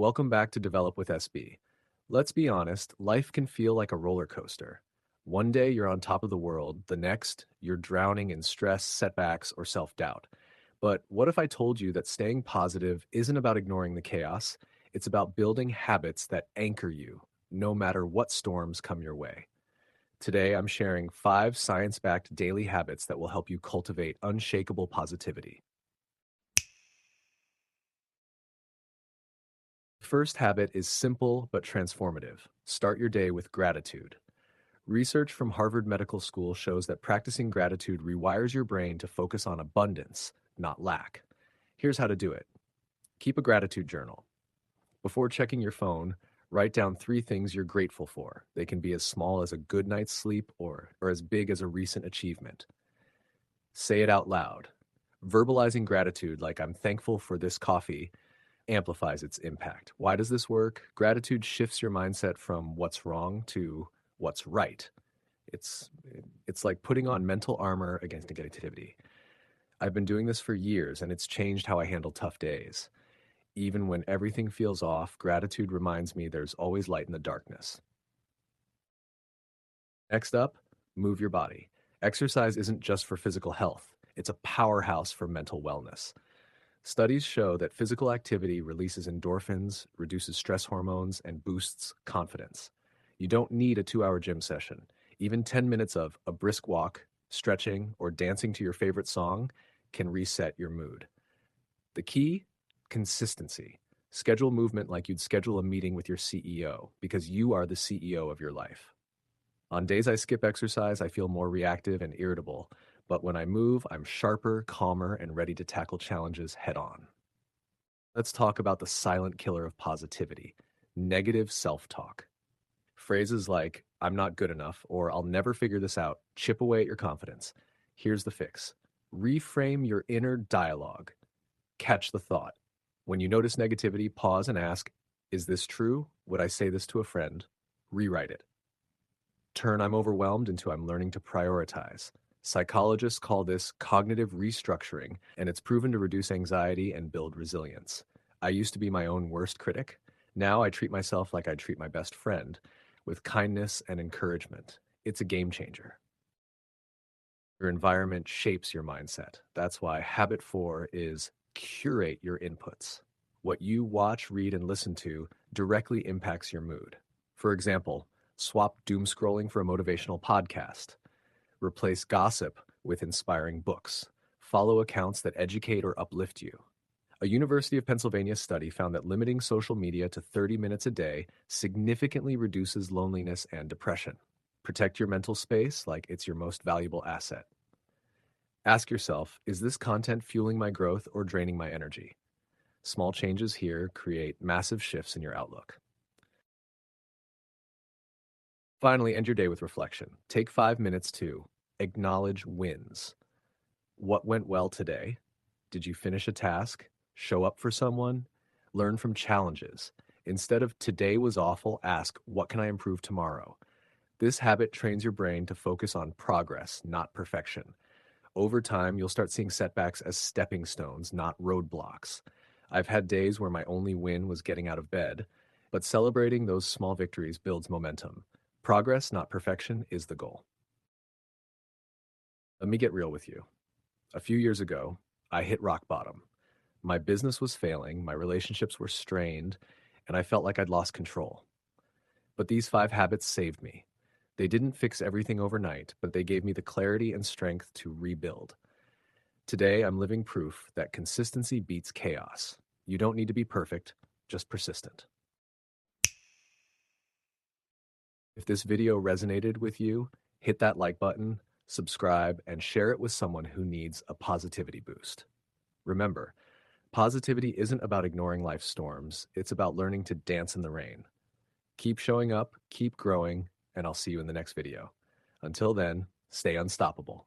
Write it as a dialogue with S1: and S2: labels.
S1: Welcome back to Develop with SB. Let's be honest, life can feel like a roller coaster. One day you're on top of the world, the next, you're drowning in stress, setbacks, or self doubt. But what if I told you that staying positive isn't about ignoring the chaos? It's about building habits that anchor you, no matter what storms come your way. Today, I'm sharing 5 science backed daily habits that will help you cultivate unshakable positivity. First habit is simple but transformative. Start your day with gratitude. Research from Harvard Medical School shows that practicing gratitude rewires your brain to focus on abundance, not lack. Here's how to do it. Keep a gratitude journal. Before checking your phone, write down 3 things you're grateful for. They can be as small as a good night's sleep or as big as a recent achievement. Say it out loud. Verbalizing gratitude, like I'm thankful for this coffee, amplifies its impact. Why does this work? Gratitude shifts your mindset from what's wrong to what's right. It's it's like putting on mental armor against negativity. I've been doing this for years and it's changed how I handle tough days. Even when everything feels off, gratitude reminds me there's always light in the darkness. Next up, move your body. Exercise isn't just for physical health. It's a powerhouse for mental wellness. Studies show that physical activity releases endorphins, reduces stress hormones, and boosts confidence. You don't need a 2-hour gym session. Even 10 minutes of a brisk walk, stretching, or dancing to your favorite song can reset your mood. The key? Consistency. Schedule movement like you'd schedule a meeting with your CEO because you are the CEO of your life. On days I skip exercise, I feel more reactive and irritable, but when I move, I'm sharper, calmer, and ready to tackle challenges head on. Let's talk about the silent killer of positivity: negative self talk. Phrases like, I'm not good enough, or I'll never figure this out, chip away at your confidence. Here's the fix: reframe your inner dialogue. Catch the thought. When you notice negativity, pause and ask, is this true? Would I say this to a friend? Rewrite it. Turn I'm overwhelmed into I'm learning to prioritize. Psychologists call this cognitive restructuring, and it's proven to reduce anxiety and build resilience. I used to be my own worst critic. Now I treat myself like I treat my best friend, with kindness and encouragement. It's a game changer. Your environment shapes your mindset. That's why habit 4 is curate your inputs. What you watch, read, and listen to directly impacts your mood. For example, swap doom scrolling for a motivational podcast. Replace gossip with inspiring books. Follow accounts that educate or uplift you. A University of Pennsylvania study found that limiting social media to 30 minutes a day significantly reduces loneliness and depression. Protect your mental space like it's your most valuable asset. Ask yourself, is this content fueling my growth or draining my energy? Small changes here create massive shifts in your outlook. Finally, end your day with reflection. Take 5 minutes to acknowledge wins. What went well today? Did you finish a task? Show up for someone? Learn from challenges. Instead of today was awful, ask, what can I improve tomorrow? This habit trains your brain to focus on progress, not perfection. Over time, you'll start seeing setbacks as stepping stones, not roadblocks. I've had days where my only win was getting out of bed, but celebrating those small victories builds momentum. Progress, not perfection, is the goal. Let me get real with you. A few years ago, I hit rock bottom. My business was failing, my relationships were strained, and I felt like I'd lost control. But these 5 habits saved me. They didn't fix everything overnight, but they gave me the clarity and strength to rebuild. Today, I'm living proof that consistency beats chaos. You don't need to be perfect, just persistent. If this video resonated with you, hit that like button, subscribe, and share it with someone who needs a positivity boost. Remember, positivity isn't about ignoring life's storms, it's about learning to dance in the rain. Keep showing up, keep growing, and I'll see you in the next video. Until then, stay unstoppable.